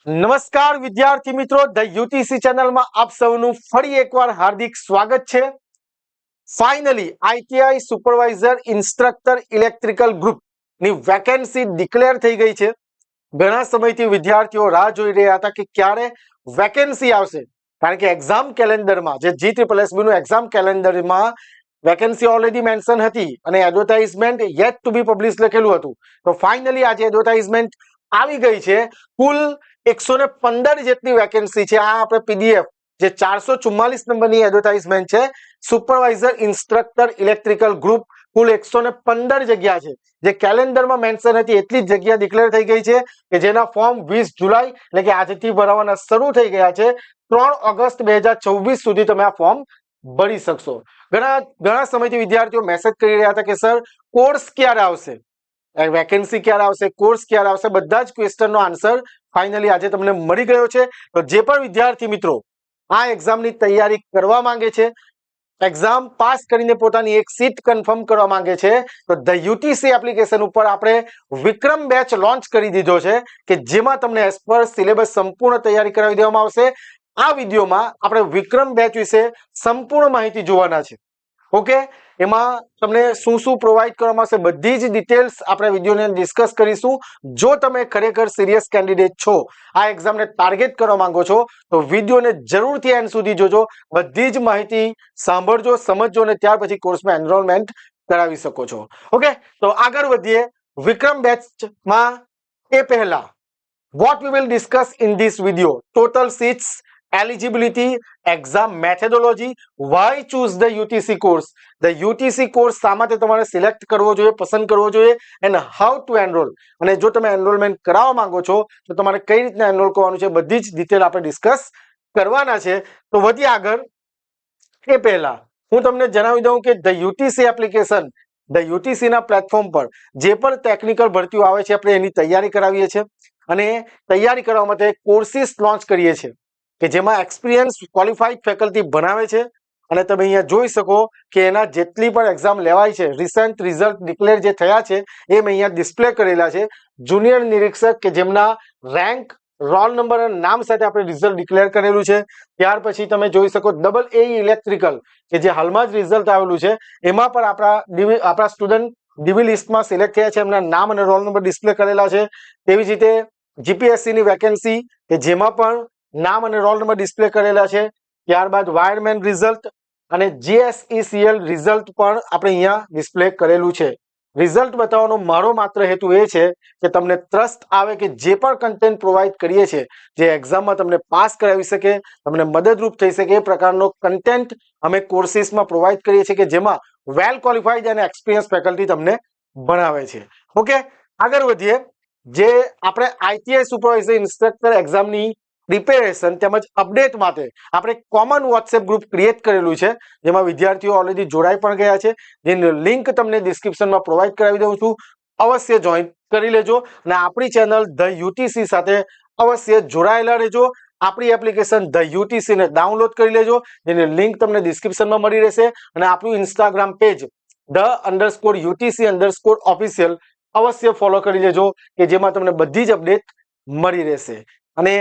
નમસ્કાર વિદ્યાર્થી મિત્રો, ધ યુટીસી ચેનલમાં આપ સૌનું ફરી એકવાર હાર્દિક સ્વાગત છે. Finally ITI supervisor instructor electrical group ની વેકેન્સી ડિક્લેર થઈ ગઈ છે. ઘણા સમયથી વિદ્યાર્થીઓ રાહ જોઈ રહ્યા હતા કે ક્યારે વેકેન્સી આવશે, કારણ કે એક્ઝામ કેલેન્ડરમાં જે GSSB નું એક્ઝામ કેલેન્ડરમાં વેકેન્સી ઓલરેડી મેન્શન હતી અને એડવર્ટાઇઝમેન્ટ યેટ ટુ બી પબ્લિશ લખેલું હતું. તો ફાઇનલી આજે એડવર્ટાઇઝમેન્ટ આવી ગઈ છે. કુલ 115 જેટલી વેકેન્સી છે. આ આપણે પીડીએફ જે 444 નંબરની એડવર્ટાઇઝમેન્ટ છે, સુપરવાઇઝર ઇન્સ્ટ્રક્ટર ઇલેક્ટ્રિકલ ગ્રુપ, કુલ 115 જગ્યા છે. જે કેલેન્ડરમાં મેન્શન હતી એટલી જ જગ્યા ડિક્લેર થઈ ગઈ છે કે જેના ફોર્મ 20 જુલાઈ એટલે કે આજથી ભરવાના શરૂ થઈ ગયા છે. 3 ઓગસ્ટ 2024 સુધી તમે આ ફોર્મ ભરી શકશો. ઘણા સમયથી વિદ્યાર્થીઓ મેસેજ કરી રહ્યા હતા કે સર કોર્સ ક્યારે આવશે, વેકેન્સી ક્યારે આવશે, કોર્સ ક્યારે આવશે. બધા જ ક્વેશ્ચનનો આન્સર ફાઇનલી આજે તમને મળી ગયો છે. તો જે પણ વિદ્યાર્થી મિત્રો આ એક્ઝામની તૈયારી કરવા માંગે છે, એક્ઝામ પાસ કરીને પોતાની એક સીટ કન્ફર્મ કરવા માંગે છે, તો ધ યુટીસી એપ્લિકેશન ઉપર આપણે વિક્રમ બેચ લોન્ચ કરી દીધો છે કે જેમાં તમને એઝ પર સિલેબસ સંપૂર્ણ તૈયારી કરાવી દેવામાં આવશે. આ વિડીયોમાં આપણે વિક્રમ બેચ વિશે સંપૂર્ણ માહિતી જોવાના છે. ઓકે, એમાં તમને શું પ્રોવાઈડ કરવામાં આવશે બધી જ ડિટેલ્સ આપણે વિડીયોને ડિસ્કસ કરીશું. જો તમે ખરેખર સિરિયસ કેન્ડિડેટ છો, આ એક્ઝામને ટાર્ગેટ કરવા માંગો છો, તો વિડીયોને જરૂરથી એન્ડ સુધી જોજો. બધી જ માહિતી સાંભળજો, સમજજો અને ત્યાર પછી કોર્સમાં એનરોલમેન્ટ કરાવી શકો છો. ઓકે, તો આગળ વધીએ વિક્રમ બેચમાં. એ પહેલા what we will discuss in this video: total seats, eligibility, exam methodology, why choose the UTC course, the UTC course શા માટે તમારે સિલેક્ટ કરવો જોઈએ, પસંદ કરવો જોઈએ, and how to enroll. અને જો તમે એનરોલમેન્ટ કરાવવા માંગો છો તો તમારે કઈ રીતના એનરોલ કરવાનું છે, બધી જ ડિટેલ આપણે ડિસ્કસ કરવાના છે. તો વધીએ આગળ. એ પહેલા હું તમને જણાવી દઉં કે the UTC application, the UTC ના પ્લેટફોર્મ પર જે પણ ટેકનિકલ ભરતીઓ આવે છે આપણે એની તૈયારી કરાવીએ છીએ અને તૈયારી કરવા માટે કોર્સિસ લોન્ચ કરીએ છીએ કે જેમાં એક્સપિરિયન્સ ક્વોલિફાઈડ ફેકલ્ટી ભણાવે છે. અને તમે અહીંયા જોઈ શકો કે એના જેટલી પણ એક્ઝામ લેવાય છે, રિસન્ટ રિઝલ્ટ ડિક્લેર જે થયા છે એ મેં અહીંયા ડિસ્પ્લે કરેલા છે. જુનિયર નિરીક્ષક કે જેમના રેન્ક, રોલ નંબર અને નામ સાથે આપણે રિઝલ્ટ ડિક્લેર કરેલું છે. ત્યાર પછી તમે જોઈ શકો ડબલ એ ઇલેક્ટ્રિકલ કે જે હાલમાં જ રિઝલ્ટ આવેલું છે, એમાં પણ આપણા સ્ટુડન્ટ ડીવી લિસ્ટમાં સિલેક્ટ થયા છે, એમના નામ અને રોલ નંબર ડિસ્પ્લે કરેલા છે. તેવી જ રીતે જીપીએસસી ની વેકેન્સી કે જેમાં પણ નામ અને રોલ નંબર ડિસ્પ્લે કરેલા છે. ત્યારબાદ વાયરમેન રિઝલ્ટ અને GSECL રિઝલ્ટ પણ આપણે અહીંયા ડિસ્પ્લે કરેલું છે. રિઝલ્ટ બતાવવાનો મારો માત્ર હેતુ એ છે કે તમને ટ્રસ્ટ આવે કે જે પણ કન્ટેન્ટ પ્રોવાઈડ કરીએ છીએ, જે એક્ઝામમાં તમને પાસ કરાવી શકે, તમને મદદરૂપ થઈ શકે, એ પ્રકારનો કન્ટેન્ટ અમે કોર્સિસમાં પ્રોવાઈડ કરીએ છીએ કે જેમાં વેલ ક્વોલિફાઈડ અને એક્સપિરિયન્સ ફેકલ્ટી તમને ભણાવે છે. ઓકે, આગળ વધીએ. જે આપણે આઈટીઆઈ સુપરવાઇઝર ઇન્સ્ટ્રક્ટર એક્ઝામની પ્રિપેરેશન તેમજ અપડેટ માટે આપણે કોમન વોટ્સએપ ગ્રુપ ક્રિએટ કરેલું છે, જેમાં વિદ્યાર્થીઓ ઓલરેડી જોડાઈ પણ ગયા છે, જેની લિંક તમને ડિસ્ક્રિપ્શનમાં પ્રોવાઈડ કરાવી દઉં છું. અવશ્ય જોઈન કરી લેજો અને આપણી ચેનલ ધ યુટીસી સાથે અવશ્ય જોડાયેલા રહેજો. આપણી એપ્લિકેશન ધ યુટીસી ને ડાઉનલોડ કરી લેજો, જેની લિંક તમને ડિસ્ક્રિપ્શનમાં મળી રહેશે. અને આપણું ઇન્સ્ટાગ્રામ પેજ _UTC_official અવશ્ય ફોલો કરી લેજો કે જેમાં તમને બધી જ અપડેટ મળી રહેશે. અને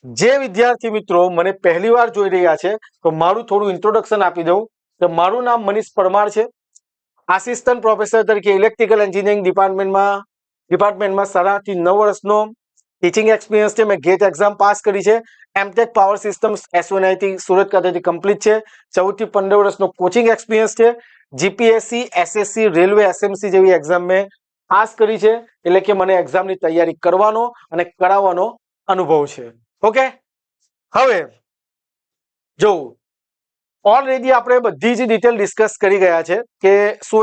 જે વિદ્યાર્થી મિત્રો મને પહેલી વાર જોઈ રહ્યા છે તો મારું થોડું ઇન્ટ્રોડક્શન આપી દઉં. તો મારું નામ મનીષ પરમાર છે. આસિસ્ટન્ટ પ્રોફેસર તરીકે ઇલેક્ટ્રિકલ એન્જિનિયરિંગ ડિપાર્ટમેન્ટમાં 7.5 વર્ષનો ટીચિંગ એક્સપિરિયન્સ છે. મેં ગેટ એક્ઝામ પાસ કરી છે. MTech power systems SNIT Surat ખાતેથી કમ્પ્લીટ છે. 14 થી 15 વર્ષનો કોચિંગ એક્સપિરિયન્સ છે. જીપીએસસી, SSC, રેલવે, SMC જેવી એક્ઝામ મેં પાસ કરી છે, એટલે કે મને એક્ઝામની તૈયારી કરવાનો અને કરાવવાનો અનુભવ છે. ઓકે, હવે જો ઓલરેડી આપણે બધી જ ડિટેલ ડિસ્કસ કરી ગયા છે કે શું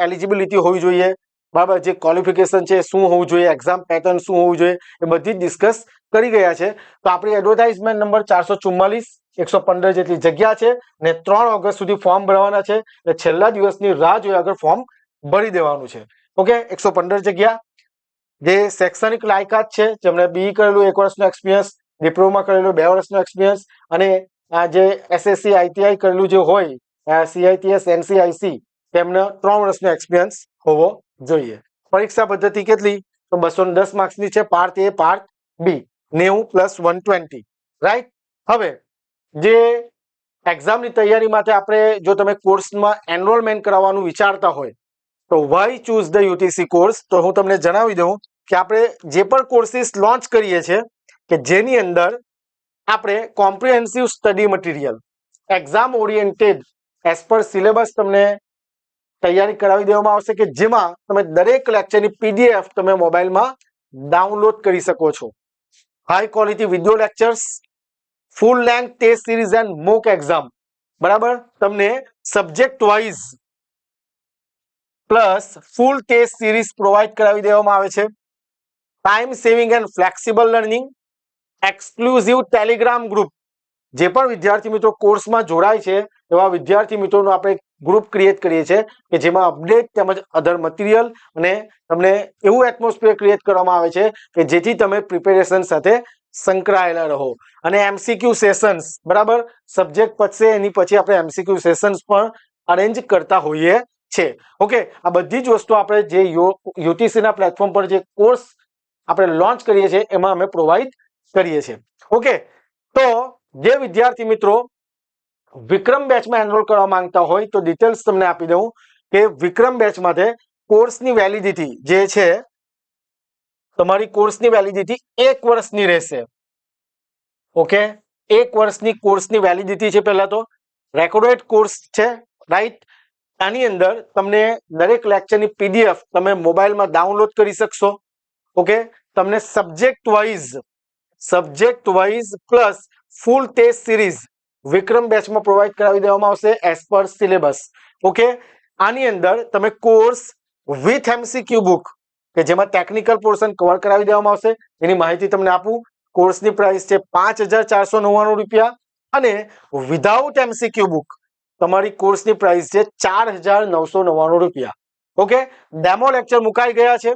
એલિજિબિલિટી હોવી જોઈએ, બરાબર, જે ક્વોલિફિકેશન છે શું હોવું જોઈએ, એક્ઝામ પેટર્ન શું હોવું જોઈએ, એ બધી જ ડિસ્કસ કરી ગયા છે. તો આપણી એડવર્ટાઇઝમેન્ટ નંબર 444, 115 જેટલી જગ્યા છે ને 3 ઓગસ્ટ સુધી ફોર્મ ભરવાના છે. એટલે છેલ્લા દિવસની રાહ જોયા આગળ ફોર્મ ભરી દેવાનું છે. ઓકે, 115 જગ્યા. જે શૈક્ષણિક લાયકાત છે, જેમણે BE કરેલું 1 વર્ષનો એક્સપિરિયન્સ, ડિપ્લોમા કરેલું 2 વર્ષનો એક્સપિરિયન્સ, અને આ જે SSC ITI કરેલું જે હોય, CITS NCIC, તેમને 3 વર્ષનો એક્સપિરિયન્સ હોવો જોઈએ. પરીક્ષા પદ્ધતિ કેટલી? તો 210 માર્ક્સની છે, part A, part B. 90 plus 120, right. હવે જે એક્ઝામની તૈયારી માટે આપણે જો તમે કોર્સમાં એનરોલમેન્ટ કરાવવાનું વિચારતા હોય તો why choose the UTC course, તો હું તમને જણાવી દઉં કે આપણે જે પણ કોર્સિસ લોન્ચ કરીએ છીએ કે જેની અંદર આપણે comprehensive study material, exam oriented, as per syllabus તમને તૈયારી કરાવી દેવામાં આવશે કે જેમાં તમે દરેક લેક્ચરની પીડીએફ તમે મોબાઈલમાં ડાઉનલોડ કરી શકો છો. High quality video lectures, full length test series and mock exam, બરાબર. તમને subject wise plus full test series provide કરાવી દેવામાં આવે છે. Time saving and flexible learning, exclusive Telegram group, જે પણ વિદ્યાર્થી મિત્રો કોર્સમાં જોડાય છે એવા વિદ્યાર્થી મિત્રોનું આપણે ગ્રુપ ક્રિએટ કરીએ છીએ કે જેમાં અપડેટ તેમજ અધર મટીરિયલ અને તમને એવું એટમોસ્ફિયર ક્રિએટ કરવામાં આવે છે કે જેથી તમે પ્રિપેરેશન સાથે સંકળાયેલા રહો. અને એમસીક્યુ સેશન્સ, બરાબર, સબ્જેક્ટ પતશે એની પછી આપણે એમસીક્યુ સેશન્સ પણ અરેન્જ કરતા હોઈએ છે. ઓકે, આ બધી જ વસ્તુ આપણે જે યુટીસી ના પ્લેટફોર્મ પર જે કોર્સ આપણે લોન્ચ કરીએ છીએ એમાં અમે પ્રોવાઈડ કરીએ છીએ. ઓકે, તો જે વિદ્યાર્થી મિત્રો વિક્રમ બેચમાં એનરોલ કરવા માંગતા હોય તો ડિટેલ્સ તમને આપી દઉં કે વિક્રમ બેચ માટે કોર્સની વેલિડિટી જે છે, તમારી કોર્સની વેલિડિટી 1 વર્ષની રહેશે. ઓકે, 1 વર્ષની કોર્સની વેલિડિટી છે. પહેલા તો રેકોર્ડેડ કોર્સ છે, રાઈટ. આની અંદર તમને દરેક લેક્ચરની પીડીએફ તમે મોબાઈલમાં ડાઉનલોડ કરી શકશો. ઓકે, તમને subject wise plus full test series Vikram બેચમાં પ્રોવાઈડ કરાવી દેવામાં આવશે એઝ પર સિલેબસ. ઓકે, આની અંદર તમે કોર્સ વિથ એમસીક્યુ બુક કે જેમાં ટેકનિકલ પોર્શન કવર કરાવી દેવામાં આવશે. એની માહિતી તમને આપું. કોર્સની પ્રાઇસ છે 5,499 રૂપિયા અને વિધાઉટ એમસીક્યુ બુક તમારી કોર્સની પ્રાઇસ છે 4,999 રૂપિયા. ઓકે, ડેમો લેક્ચર મુકાઈ ગયા છે.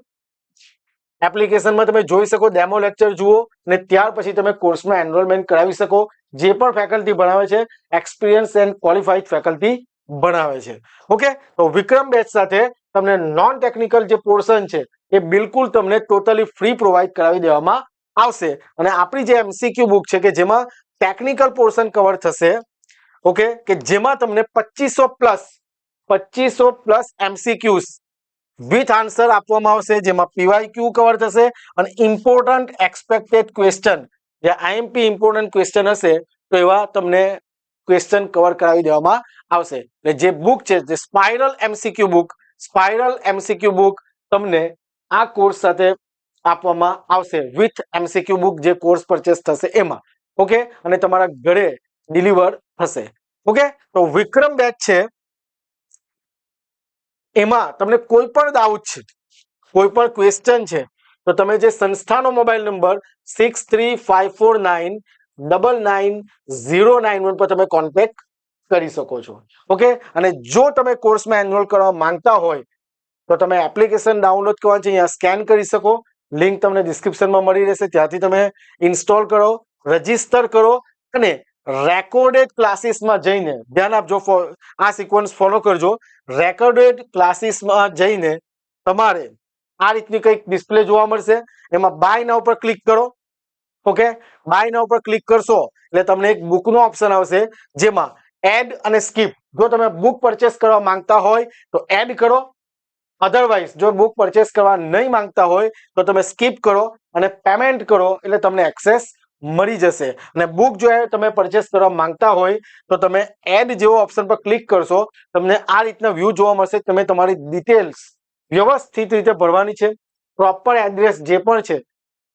એપ્લિકેશનમાં તમે જોઈ શકો, ડેમો લેક્ચર જુઓ અને ત્યાર પછી તમે કોર્સમાં એનરોલમેન્ટ કરાવી શકો. જે પણ ફેકલ્ટી ભણાવે છે એક્સપિરિયન્સ એન્ડ ક્વોલિફાઈડ ફેકલ્ટી ભણાવે છે. ઓકે, તો વિક્રમ બેચ સાથે તમને નોન ટેકનિકલ જે પોર્શન છે એ બિલકુલ તમને ટોટલી ફ્રી પ્રોવાઈડ કરાવી દેવામાં આવશે. અને આપણી જે એમસીક્યુ બુક છે કે જેમાં ટેકનિકલ પોર્શન કવર થશે. ઓકે, કે જેમાં તમને 2500 પ્લસ એમસીક્યુઝ વિથ આન્સર આપવામાં આવશે, જેમાં પીવાયક્યુ કવર થશે અને ઇમ્પોર્ટન્ટ એક્સપેક્ટેડ ક્વેશ્ચન, જે આઈએમપી ઇમ્પોર્ટન્ટ ક્વેશ્ચન હશે તો એવા તમને ક્વેશ્ચન કવર કરાવી દેવામાં આવશે. એટલે જે બુક છે જે સ્પાઇરલ એમસીક્યુ બુક તમને આ કોર્સ સાથે આપવામાં આવશે વિથ એમસીક્યુ બુક, જે કોર્સ પરચેસ થશે એમાં. ઓકે, અને તમારા ઘરે ડિલિવર થશે. ઓકે, તો વિક્રમ બેચ છે એમાં તમને કોઈ પણ ડાઉટ છે, કોઈ પણ ક્વેશ્ચન છે તો તમે જે સંસ્થાનો મોબાઈલ નંબર 6354999091 પર તમે કોન્ટેક્ટ કરી શકો છો. ઓકે, અને જો તમે કોર્સમાં એનરોલ કરવા માંગતા હોય તો તમે એપ્લિકેશન ડાઉનલોડ કરવાની છે, અહીંયા સ્કેન કરી શકો. લિંક તમને ડિસ્ક્રિપ્શનમાં મળી રહેશે, ત્યાંથી તમે ઇન્સ્ટોલ કરો, રજીસ્ટર કરો અને રેકોર્ડેડ ક્લાસીસમાં જઈને, ધ્યાન આપજો, આ સિક્વન્સ ફોલો કરજો. રેકોર્ડેડ ક્લાસીસમાં જઈને તમારે આ રીતની કંઈક ડિસ્પ્લે જોવા મળશે. એમાં બાય નાઉ પર ક્લિક કરો. ઓકે, બાય નાઉ પર ક્લિક કરશો એટલે તમને એક બુકનો ઓપ્શન આવશે જેમાં એડ અને સ્કીપ. જો તમે બુક પરચેસ કરવા માંગતા હોય તો એડ કરો, અધરવાઇઝ જો બુક પરચેસ કરવા નહીં માંગતા હોય તો તમે સ્કીપ કરો અને પેમેન્ટ કરો એટલે તમને એક્સેસ મળી જશે. અને બુક જો તમે પરચેસ કરવા માંગતા હોય તો તમે એડ જેવો ઓપ્શન પર ક્લિક કરશો, તમને આ રીતના વ્યૂ જોવા મળશે. તમે તમારી ડિટેલ્સ વ્યવસ્થિત રીતે ભરવાની છે. પ્રોપર એડ્રેસ જે પણ છે,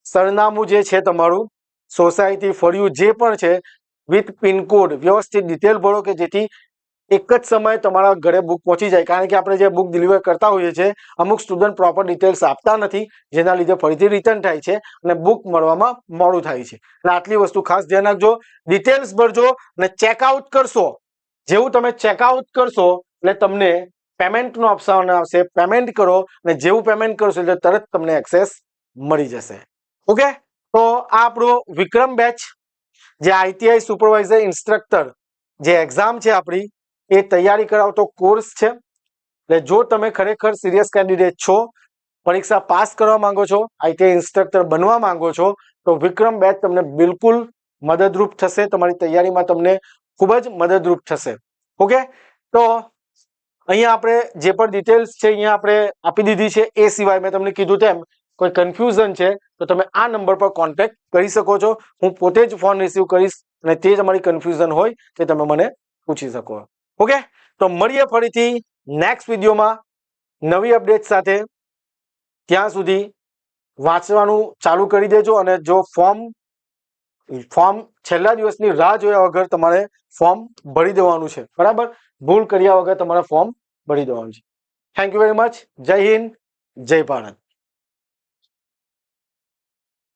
સરનામું જે છે તમારું, સોસાયટી, ફળિયું જે પણ છે, વિથ પિનકોડ વ્યવસ્થિત ડિટેલ ભરો કે જેથી એક જ સમયે તમારા ઘરે બુક પહોંચી જાય. કારણ કે આપણે જે બુક ડિલિવર કરતા હોઈએ છીએ અમુક સ્ટુડન્ટ પ્રોપર ડિટેલ્સ આપતા નથી, જેના લીધે ફરીથી રિટર્ન થાય છે અને બુક મળવામાં મોડું થાય છે. એટલે આટલી વસ્તુ ખાસ ધ્યાન રાખજો. ડિટેલ્સ ભરજો અને ચેકઆઉટ કરશો. જેવું તમે ચેકઆઉટ કરશો એટલે તમને પેમેન્ટનો ઓપ્શન આવશે, પેમેન્ટ કરો અને જેવું પેમેન્ટ કરશો એટલે તરત તમને એક્સેસ મળી જશે. ઓકે, તો આ આપણો વિક્રમ બેચ જે આઈટીઆઈ સુપરવાઇઝર ઇન્સ્ટ્રક્ટર જે એક્ઝામ છે આપણી એ તૈયારી કરાવતો કોર્સ છે. એટલે જો તમે ખરેખર સિરિયસ કેન્ડિડેટ છો, પરીક્ષા પાસ કરવા માંગો છો, આઈટીઆઈ ઇન્સ્ટ્રક્ટર બનવા માંગો છો, તો વિક્રમ બેચ તમને બિલકુલ મદદરૂપ થશે, તમારી તૈયારીમાં તમને ખૂબ જ મદદરૂપ થશે. ઓકે, તો અહીંયા આપણે જે પણ ડિટેલ્સ છે અહીંયા આપણે આપી દીધી છે. એ સિવાય મેં તમને કીધું તેમ કોઈ કન્ફ્યુઝન છે તો તમે આ નંબર પર કોન્ટેક્ટ કરી શકો છો. હું પોતે જ ફોન રિસીવ કરીશ અને તે જ અમારી કન્ફ્યુઝન હોય તે તમે મને પૂછી શકો. ઓકે, તો મળીએ ફરીથી નેક્સ્ટ વિડીયોમાં નવી અપડેટ સાથે. ત્યાં સુધી વાંચવાનું ચાલુ કરી દેજો અને જો ફોર્મ છેલ્લા દિવસની રાહ જોયા વગર તમારે ફોર્મ ભરી દેવાનું છે. બરાબર, ભૂલ કર્યા વગર તમારે ફોર્મ ભરી દેવાનું છે. Thank you very much. જય હિન્દ, જય ભારત.